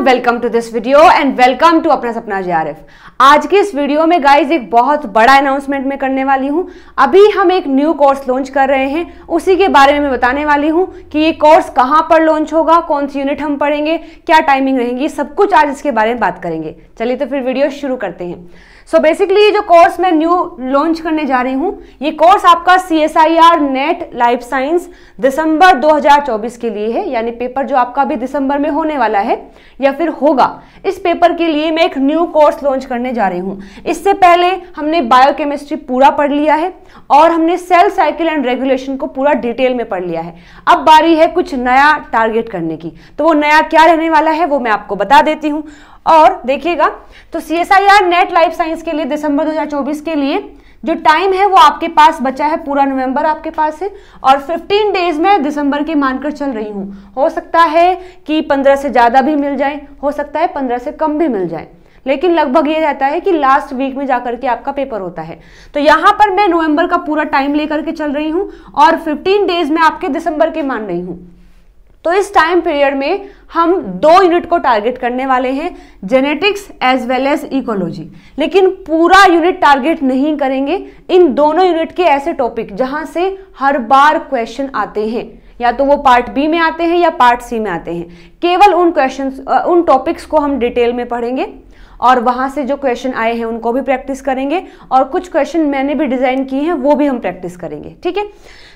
Welcome to this video and welcome to अपना सपना JRF. आज की इस वीडियो में गाइज एक बहुत बड़ा अनाउंसमेंट मैं करने वाली हूं। अभी हम एक न्यू कोर्स लॉन्च कर रहे हैं, उसी के बारे में मैं बताने वाली हूं कि ये कोर्स कहां पर लॉन्च होगा, कौन सी यूनिट हम पढ़ेंगे, क्या टाइमिंग रहेगी, सब कुछ आज इसके बारे में बात करेंगे। चलिए तो फिर वीडियो शुरू करते हैं। सो बेसिकली ये जो कोर्स मैं न्यू लॉन्च करने जा रही हूँ, ये कोर्स आपका CSIR नेट लाइफ साइंस दिसंबर 2024 के लिए है, यानी पेपर जो आपका अभी दिसंबर में होने वाला है या फिर होगा, इस पेपर के लिए मैं एक न्यू कोर्स लॉन्च करने जा रही हूँ। इससे पहले हमने बायोकेमिस्ट्री पूरा पढ़ लिया है और हमने सेल साइकिल एंड रेगुलेशन को पूरा डिटेल में पढ़ लिया है। अब बारी है कुछ नया टारगेट करने की, तो वो नया क्या रहने वाला है वो मैं आपको बता देती हूँ। और देखिएगा, तो CSIR नेट लाइफ साइंस के लिए दिसंबर 2024 के लिए जो टाइम है वो आपके पास बचा है, पूरा नवंबर आपके पास है और 15 डेज में दिसंबर के मानकर चल रही हूँ। हो सकता है कि 15 से ज़्यादा भी मिल जाए, हो सकता है 15 से कम भी मिल जाए, लेकिन लगभग ये रहता है कि लास्ट वीक में जाकर के आपका पेपर होता है। तो यहाँ पर मैं नवंबर का पूरा टाइम लेकर के चल रही हूँ और 15 डेज में आपके दिसंबर के मान रही हूँ। तो इस टाइम पीरियड में हम 2 यूनिट को टारगेट करने वाले हैं, genetics as well as ecology. लेकिन पूरा यूनिट टारगेट नहीं करेंगे, इन दोनों यूनिट के ऐसे टॉपिक जहां से हर बार क्वेश्चन आते हैं, या तो वो पार्ट बी में आते हैं या पार्ट सी में आते हैं, केवल उन क्वेश्चंस उन टॉपिक्स को हम डिटेल में पढ़ेंगे और वहां से जो क्वेश्चन आए हैं उनको भी प्रैक्टिस करेंगे और कुछ क्वेश्चन मैंने भी डिजाइन किए हैं वो भी हम प्रैक्टिस करेंगे। ठीक है।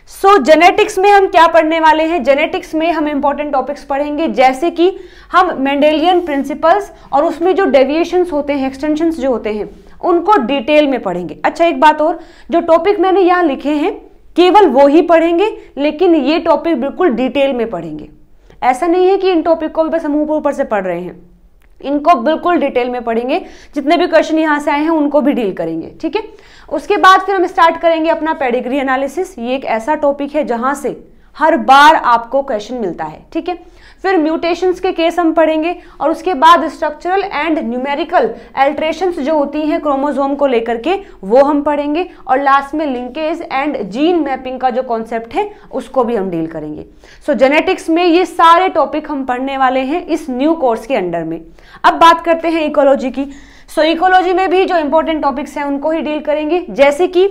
सो जेनेटिक्स में हम क्या पढ़ने वाले हैं? जेनेटिक्स में हम इंपॉर्टेंट टॉपिक्स पढ़ेंगे, जैसे कि हम मेंडेलियन प्रिंसिपल्स और उसमें जो डेविएशंस होते हैं, एक्सटेंशंस जो होते हैं, उनको डिटेल में पढ़ेंगे। अच्छा, एक बात और, जो टॉपिक मैंने यहाँ लिखे हैं केवल वो ही पढ़ेंगे, लेकिन ये टॉपिक बिल्कुल डिटेल में पढ़ेंगे। ऐसा नहीं है कि इन टॉपिक को बस हम ऊपर से पढ़ रहे हैं, इनको बिल्कुल डिटेल में पढ़ेंगे। जितने भी क्वेश्चन यहाँ से आए हैं उनको भी डील करेंगे। ठीक है। उसके बाद फिर हम स्टार्ट करेंगे अपना पेडिग्री एनालिसिस। ये एक ऐसा टॉपिक है जहां से हर बार आपको क्वेश्चन मिलता है। ठीक है। फिर म्यूटेशंस के केस हम पढ़ेंगे और उसके बाद स्ट्रक्चरल एंड न्यूमेरिकल अल्टरेशंस जो होती हैं क्रोमोसोम को लेकर के, वो हम पढ़ेंगे और लास्ट में लिंकेज एंड जीन मैपिंग का जो कॉन्सेप्ट है उसको भी हम डील करेंगे। सो जेनेटिक्स में ये सारे टॉपिक हम पढ़ने वाले हैं इस न्यू कोर्स के अंडर में। अब बात करते हैं इकोलॉजी की। सो इकोलॉजी में भी जो इंपॉर्टेंट टॉपिक्स हैं उनको ही डील करेंगे, जैसे कि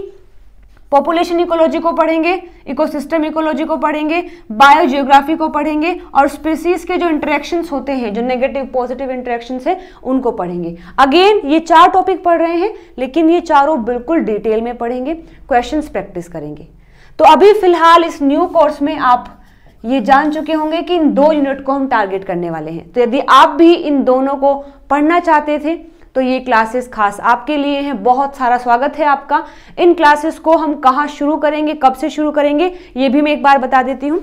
पॉपुलेशन इकोलॉजी को पढ़ेंगे, इकोसिस्टम इकोलॉजी को पढ़ेंगे, बायोजियोग्राफी को पढ़ेंगे और स्पीसीज के जो इंटरेक्शंस होते हैं, जो नेगेटिव पॉजिटिव इंटरेक्शंस है, उनको पढ़ेंगे। अगेन ये 4 टॉपिक पढ़ रहे हैं, लेकिन ये चारों बिल्कुल डिटेल में पढ़ेंगे, क्वेश्चंस प्रैक्टिस करेंगे। तो अभी फिलहाल इस न्यू कोर्स में आप ये जान चुके होंगे कि इन 2 यूनिट को हम टारगेट करने वाले हैं। तो यदि आप भी इन दोनों को पढ़ना चाहते थे तो ये क्लासेस खास आपके लिए हैं। बहुत सारा स्वागत है आपका। इन क्लासेस को हम कहाँ शुरू करेंगे, कब से शुरू करेंगे, ये भी मैं एक बार बता देती हूँ।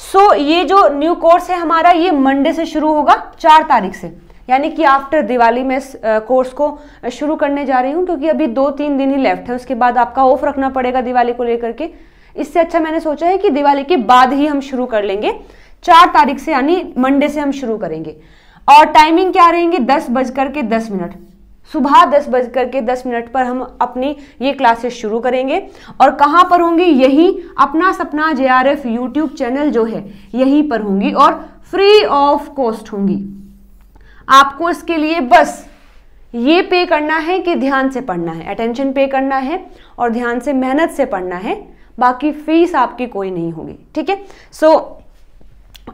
सो ये जो न्यू कोर्स है हमारा, ये मंडे से शुरू होगा, 4 तारीख से, यानी कि आफ्टर दिवाली में इस कोर्स को शुरू करने जा रही हूँ, क्योंकि अभी 2-3 दिन ही लेफ्ट है। उसके बाद आपका ऑफ रखना पड़ेगा दिवाली को लेकर के। इससे अच्छा मैंने सोचा है कि दिवाली के बाद ही हम शुरू कर लेंगे, 4 तारीख से, यानी मंडे से हम शुरू करेंगे। और टाइमिंग क्या रहेंगे? 10:10 सुबह 10:10 पर हम अपनी ये क्लासेस शुरू करेंगे। और कहाँ पर होंगी? यही अपना सपना JRF यूट्यूब चैनल जो है यहीं पर होंगी और फ्री ऑफ कॉस्ट होंगी। आपको इसके लिए बस ये पे करना है कि ध्यान से पढ़ना है, अटेंशन पे करना है और ध्यान से मेहनत से पढ़ना है, बाकी फीस आपकी कोई नहीं होगी। ठीक है। सो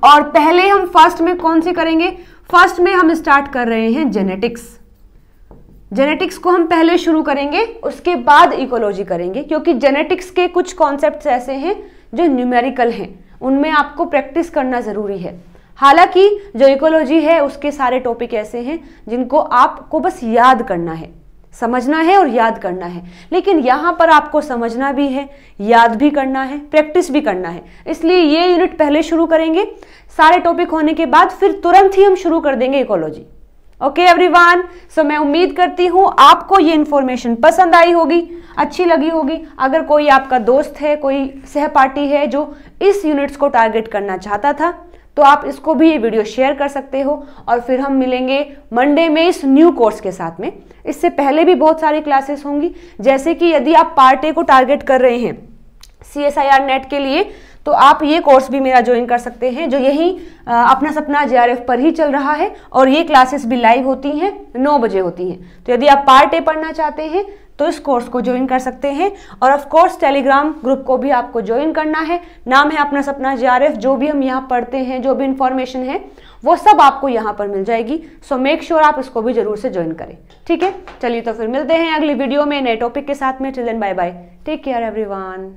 और पहले हम फर्स्ट में कौन सी करेंगे? फर्स्ट में हम स्टार्ट कर रहे हैं जेनेटिक्स। जेनेटिक्स को हम पहले शुरू करेंगे, उसके बाद इकोलॉजी करेंगे, क्योंकि जेनेटिक्स के कुछ कॉन्सेप्ट्स ऐसे हैं जो न्यूमेरिकल हैं, उनमें आपको प्रैक्टिस करना जरूरी है। हालांकि जो इकोलॉजी है उसके सारे टॉपिक ऐसे हैं जिनको आपको बस याद करना है, समझना है और याद करना है। लेकिन यहाँ पर आपको समझना भी है, याद भी करना है, प्रैक्टिस भी करना है। इसलिए ये यूनिट पहले शुरू करेंगे, सारे टॉपिक होने के बाद फिर तुरंत ही हम शुरू कर देंगे इकोलॉजी। Okay everyone. सो मैं उम्मीद करती हूँ आपको ये इन्फॉर्मेशन पसंद आई होगी, अच्छी लगी होगी। अगर कोई आपका दोस्त है, कोई सहपाठी है जो इस यूनिट्स को टारगेट करना चाहता था, तो आप इसको भी ये वीडियो शेयर कर सकते हो। और फिर हम मिलेंगे मंडे में इस न्यू कोर्स के साथ में। इससे पहले भी बहुत सारी क्लासेस होंगी, जैसे कि यदि आप पार्ट ए को टारगेट कर रहे हैं CSIR नेट के लिए, तो आप ये कोर्स भी मेरा ज्वाइन कर सकते हैं, जो यही अपना सपना JRF पर ही चल रहा है, और ये क्लासेस भी लाइव होती हैं, 9 बजे होती हैं। तो यदि आप पार्ट ए पढ़ना चाहते हैं तो इस कोर्स को ज्वाइन कर सकते हैं, और ऑफ कोर्स टेलीग्राम ग्रुप को भी आपको ज्वाइन करना है। नाम है अपना सपना JRF। जो भी हम यहाँ पढ़ते हैं, जो भी इंफॉर्मेशन है, वो सब आपको यहाँ पर मिल जाएगी। सो मेक श्योर आप इसको भी जरूर से ज्वाइन करें। ठीक है, चलिए तो फिर मिलते हैं अगली वीडियो में नए टॉपिक के साथ में। Till then bye bye, take care everyone.